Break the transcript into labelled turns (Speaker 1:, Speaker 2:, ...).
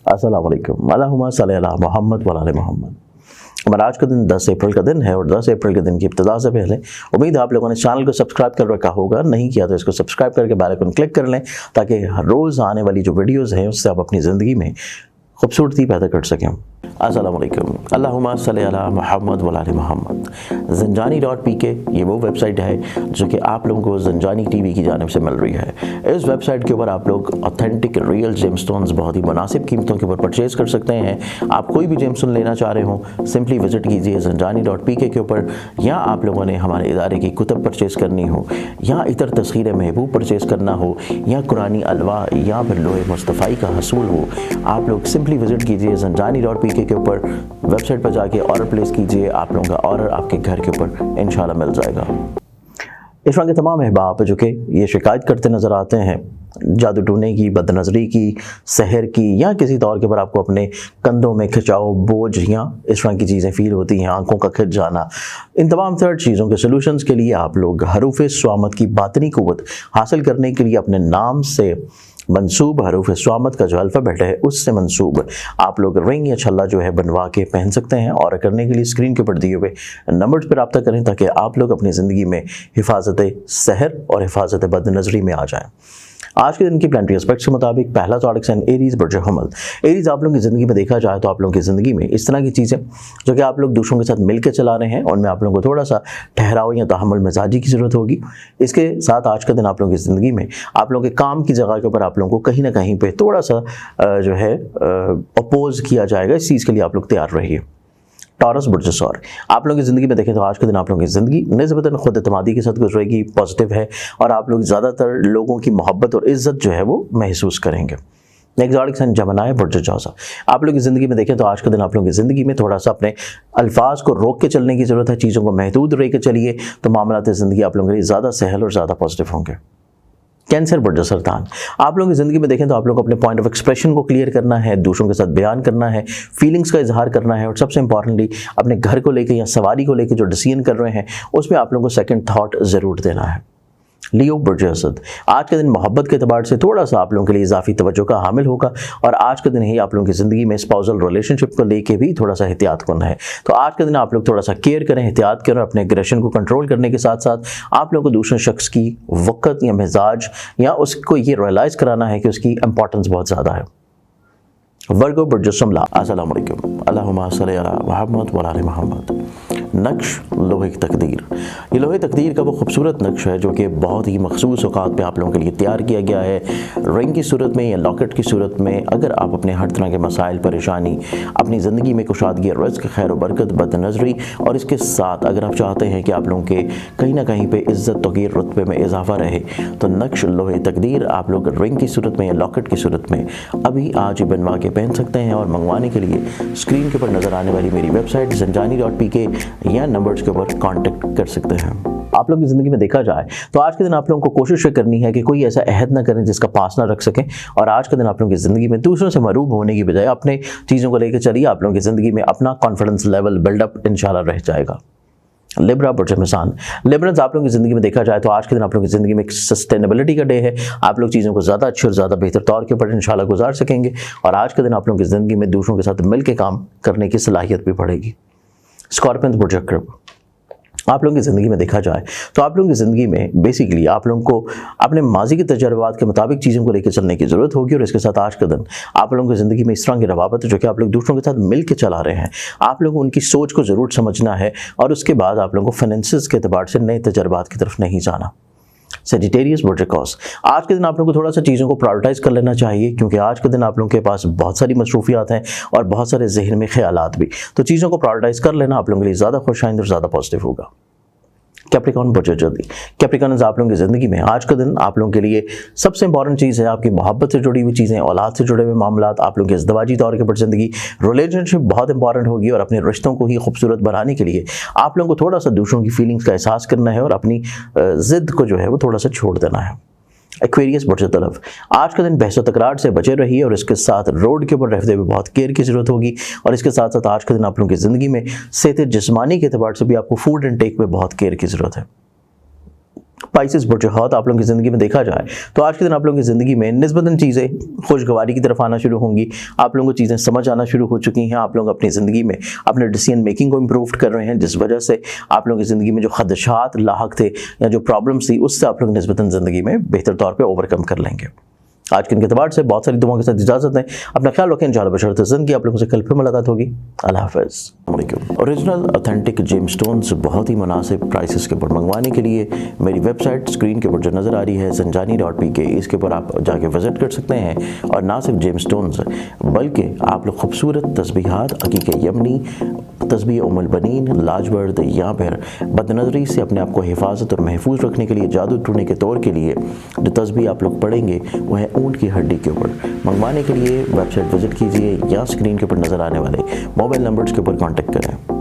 Speaker 1: अस्सलाम वालेकुम, अल्लाहुम्मा सल्ली अला मोहम्मद व आले मोहम्मद। हमारा आज का दिन 10 अप्रैल का दिन है और 10 अप्रैल के दिन की इब्तिदा से पहले उम्मीद है आप लोगों ने चैनल को सब्सक्राइब कर रखा होगा। नहीं किया तो इसको सब्सक्राइब करके बेल आइकन क्लिक कर लें ताकि रोज़ आने वाली जो वीडियोज़ हैं उससे आप अपनी ज़िंदगी में खूबसूरती पैदा कर सकें। अस्सलाम वालेकुम, अल्लाहुम्मा सल्ली अला मोहम्मद व आले मोहम्मद। ज़ंजानी.pk ये वो वेबसाइट है जो कि आप लोगों को ज़ंजानी टीवी की जानिब से मिल रही है। इस वेबसाइट के ऊपर आप लोग ऑथेंटिक रियल जेमस्टोन्स बहुत ही मुनासिब कीमतों के ऊपर परचेज़ कर सकते हैं। आप कोई भी जेमस्टोन लेना चाह रहे हो सिंपली विज़िट कीजिए ज़ंजानी.pk के ऊपर, या आप लोगों ने हमारे इदारे की कुतुब परचेज़ करनी हो, या इतर तस्खीर महबूब परचेज़ करना हो, या कुरानी अलवा या फिर लोहे मुस्तफ़ाई का हसूल हो, आप लोग सिंपली विज़िट कीजिए ज़ंजानी.pk के ऊपर। वेबसाइट पर जाके ऑर्डर प्लेस कीजिए, आप लोगों का ऑर्डर आपके घर के ऊपर इंशाल्लाह मिल जाएगा। इस तरह के तमाम अहबाब जो कि ये शिकायत करते नज़र आते हैं जादू टूने की, बदनज़री की, सहर की, या किसी तौर के ऊपर आपको अपने कंधों में खिंचाव, बोझ या इस तरह की चीज़ें फ़ील होती हैं, आंखों का खिंच जाना, इन तमाम थर्ड चीज़ों के सलूशंस के लिए आप लोग हरूफ स्वामत की बातनी क़ुव्वत हासिल करने के लिए अपने नाम से मंसूब हरूफ स्वामत का जो अल्फ़ाबेट है उससे मंसूब आप लोग रिंग या छल्ला जो है बनवा के पहन सकते हैं। और करने के लिए स्क्रीन के ऊपर दिए हुए नंबर्स पर रब्ता करें ताकि आप लोग अपनी ज़िंदगी में हिफाजत सहर और हिफाजत बदनज़री में आ जाएँ। आज के दिन की प्लानिटरी एस्पेक्ट्स के मुताबिक पहला तारिक सन एरीज़ बुर्ज हमल। एरीज़ आप लोगों की ज़िंदगी में देखा जाए तो आप लोगों की ज़िंदगी में इस तरह की चीज़ें जो कि आप लोग दूसरों के साथ मिल के चला रहे हैं, उनमें आप लोगों को थोड़ा सा ठहराव या तहम्मुल मिजाजी की ज़रूरत होगी। इसके साथ आज का दिन आप लोगों की ज़िंदगी में आप लोगों के काम की जगह के ऊपर आप लोगों को कहीं ना कहीं पर थोड़ा सा जो है अपोज किया जाएगा। इस चीज़ के लिए आप लोग तैयार रहिए। टॉरस बुर्ज सौर, आप लोगों की ज़िंदगी में देखें तो आज के दिन आप लोगों की ज़िंदगी निस्बतन खुद एतमादी के साथ गुजरेगी, पॉजिटिव है, और आप लोग ज़्यादातर लोगों की मोहब्बत और इज़्ज़त जो है वो महसूस करेंगे। नेक्स्ट सन जमनाए बुर्ज जौज़ा, आप लोग की ज़िंदगी में देखें तो आज के दिन आप लोगों की ज़िंदगी में थोड़ा सा अपने अल्फाज को रोक के चलने की ज़रूरत है, चीज़ों को महदूद रह के चलिए तो मामलात ज़िंदगी आप लोगों के लिए ज़्यादा सहल और ज़्यादा पॉजिटिव होंगे। कैंसर बुर्ज सरतान, आप लोगों की ज़िंदगी में देखें तो आप लोग अपने पॉइंट ऑफ एक्सप्रेशन को क्लियर करना है, दूसरों के साथ बयान करना है, फीलिंग्स का इजहार करना है, और सबसे इंपॉर्टेंटली अपने घर को लेकर या सवारी को लेकर जो डिसीजन कर रहे हैं उसमें आप लोगों को सेकंड थॉट ज़रूर देना है। लियो बुर्ज असद, आज के दिन मोहब्बत के अतबार से थोड़ा सा आप लोगों के लिए इजाफी तवज्जो का हामिल होगा, और आज के दिन ही आप लोगों की ज़िंदगी में स्पाउसल रिलेशनशिप को लेके भी थोड़ा सा एहतियात करना है। तो आज के दिन आप लोग थोड़ा सा केयर करें, एहतियात करें, अपने एग्रेशन को कंट्रोल करने के साथ साथ आप लोगों को दूसरे शख्स की वक़्त या मिजाज या उसको ये रियलाइज़ कराना है कि उसकी इंपॉर्टेंस बहुत ज़्यादा है। वर्गो बुर्ज शुमला, अस्सलाम वालेकुम, अल्लाहुम्मा सल्ली अला मोहम्मद व आले मोहम्मद। नक्श लोहे की तकदीर, ये लोहे तकदीर का वो खूबसूरत नक्श है जो कि बहुत ही मखसूस औकात पे आप लोगों के लिए तैयार किया गया है। रिंग की सूरत में या लॉकेट की सूरत में अगर आप अपने हर तरह के मसाइल, परेशानी, अपनी ज़िंदगी में कुशादगी, रिज़्क़, खैर व बरकत, बदनज़री, और इसके साथ अगर आप चाहते हैं कि आप लोगों के कहीं ना कहीं पे इज़्ज़त तौक़ीर रुतबे में इजाफा रहे तो नक्श लोहे तकदीर आप लोग रिंग की सूरत में या लॉकेट की सूरत में अभी आज ही बनवा के पहन सकते हैं। और मंगवाने के लिए स्क्रीन के ऊपर नज़र आने वाली मेरी वेबसाइट ज़ंजानी.pk या नंबर्स के ऊपर कांटेक्ट कर सकते हैं। आप लोगों की ज़िंदगी में देखा जाए तो आज के दिन आप लोगों को कोशिश करनी है कि कोई ऐसा अहद ना करें जिसका पास ना रख सकें, और आज के दिन आप लोगों की ज़िंदगी में दूसरों से मरूब होने की बजाय अपने चीज़ों को लेकर चलिए। आप लोगों की ज़िंदगी में अपना कॉन्फिडेंस लेवल बिल्डअप इंशाल्लाह रह जाएगा। लिब्रा बुर्ज मिसान, लिबरल्स आप लोगों की ज़िंदगी में देखा जाए तो आज के दिन आप लोगों की ज़िंदगी में एक सस्टेनेबिलिटी का डे है। आप लोग चीज़ों को ज़्यादा अच्छे और ज़्यादा बेहतर तौर के ऊपर इंशाल्लाह गुजार सकेंगे, और आज के दिन आप लोगों की ज़िंदगी में दूसरों के साथ मिल के काम करने की सलाहियत भी बढ़ेगी। स्कॉर्पियन बुर्ज अक़रब, आप लोगों की ज़िंदगी में देखा जाए तो आप लोगों की ज़िंदगी में बेसिकली आप लोगों को अपने माजी के तजर्बात के मुताबिक चीज़ों को लेकर चलने की ज़रूरत होगी। और इसके साथ आज का दिन आप लोगों की ज़िंदगी में इस तरह की रवाबत है जो कि आप लोग दूसरों के साथ मिल के चला रहे हैं, आप लोगों को उनकी सोच को ज़रूर समझना है, और उसके बाद आप लोगों को फाइनेंसिस के अतबार से नए तजर्बात की तरफ नहीं जाना। सेजिटेरियस बुर्ज कौस, आज के दिन आप लोगों को थोड़ा सा चीज़ों को प्रायोरिटाइज कर लेना चाहिए, क्योंकि आज के दिन आप लोगों के पास बहुत सारी मसरूफियात हैं और बहुत सारे जहन में ख्यालात भी, तो चीज़ों को प्रायोरिटाइज कर लेना आप लोगों के लिए ज़्यादा खुशाइंद और ज़्यादा पॉजिटिव होगा। कैप्रिकॉर्न बुर्ज जल्दी, कैप्रिकॉर्न आप लोगों की ज़िंदगी में आज का दिन आप लोगों के लिए सबसे इंपॉर्टेंट चीज़ है आपकी मोहब्बत से जुड़ी हुई चीज़ें, औलाद से जुड़े हुए मामलात, आप लोगों के इज़्दिवाजी तौर के ऊपर ज़िंदगी, रिलेशनशिप बहुत इंपॉर्टेंट होगी, और अपने रिश्तों को ही खूबसूरत बनाने के लिए आप लोगों को थोड़ा सा दूसरों की फीलिंग्स का एहसास करना है और अपनी ज़िद को जो है वो थोड़ा सा छोड़ देना है। एक्वेरियस बुर्ज तलफ, आज का दिन बहस तकरार से बचे रहिए, और इसके साथ रोड के ऊपर रहते हुए बहुत केयर की ज़रूरत होगी, और इसके साथ साथ आज के दिन आप लोगों की ज़िंदगी में सेहत जिस्मानी के अतबार से भी आपको फूड इनटेक में बहुत केयर की ज़रूरत है। पाइसेस बुरजहात आप लोगों की ज़िंदगी में देखा जाए तो आज के दिन आप लोगों की ज़िंदगी में निस्बतन चीज़ें खुशगवारी की तरफ आना शुरू होंगी। आप लोगों को चीज़ें समझ आना शुरू हो चुकी हैं। आप लोग अपनी ज़िंदगी में अपने डिसीजन मेकिंग को इम्प्रूव कर रहे हैं, जिस वजह से आप लोगों की ज़िंदगी में जो खदशात लाहक थे या जो प्रॉब्लम्स थी उससे आप लोग निस्बतन ज़िंदगी में बेहतर तौर पर ओवरकम कर लेंगे। आज के एतबार से बहुत सारी दुआओं के साथ इजाज़त दें। अपना ख्याल रखें। इंशाअल्लाह बशरत ज़िंदगी आप लोगों से कल फिर मुलाकात होगी। अल्लाह हाफ़िज़। ओरिजिनल ऑथेंटिक जेम स्टोन्स बहुत ही मुनासिब प्राइसेस के ऊपर मंगवाने के लिए मेरी वेबसाइट स्क्रीन के ऊपर जो नज़र आ रही है zanjani.pk, इसके ऊपर आप जाके विज़िट कर सकते हैं। और ना सिर्फ जेम स्टोन्स बल्कि आप लोग खूबसूरत तस्बीहात, अकीक यमनी, तस्बीह उम्मुल बनीन, लाजवर्द या फिर बदनज़री से अपने आप को हिफाजत और महफूज रखने के लिए, जादू टूटने के तौर के लिए जो तस्बीह आप लोग पढ़ेंगे वो है ऊँट की हड्डी के ऊपर। मंगवाने के लिए वेबसाइट विजिट कीजिए या स्क्रीन के ऊपर नज़र आने वाले मोबाइल नंबर्स के ऊपर कॉन्टेक्ट करें।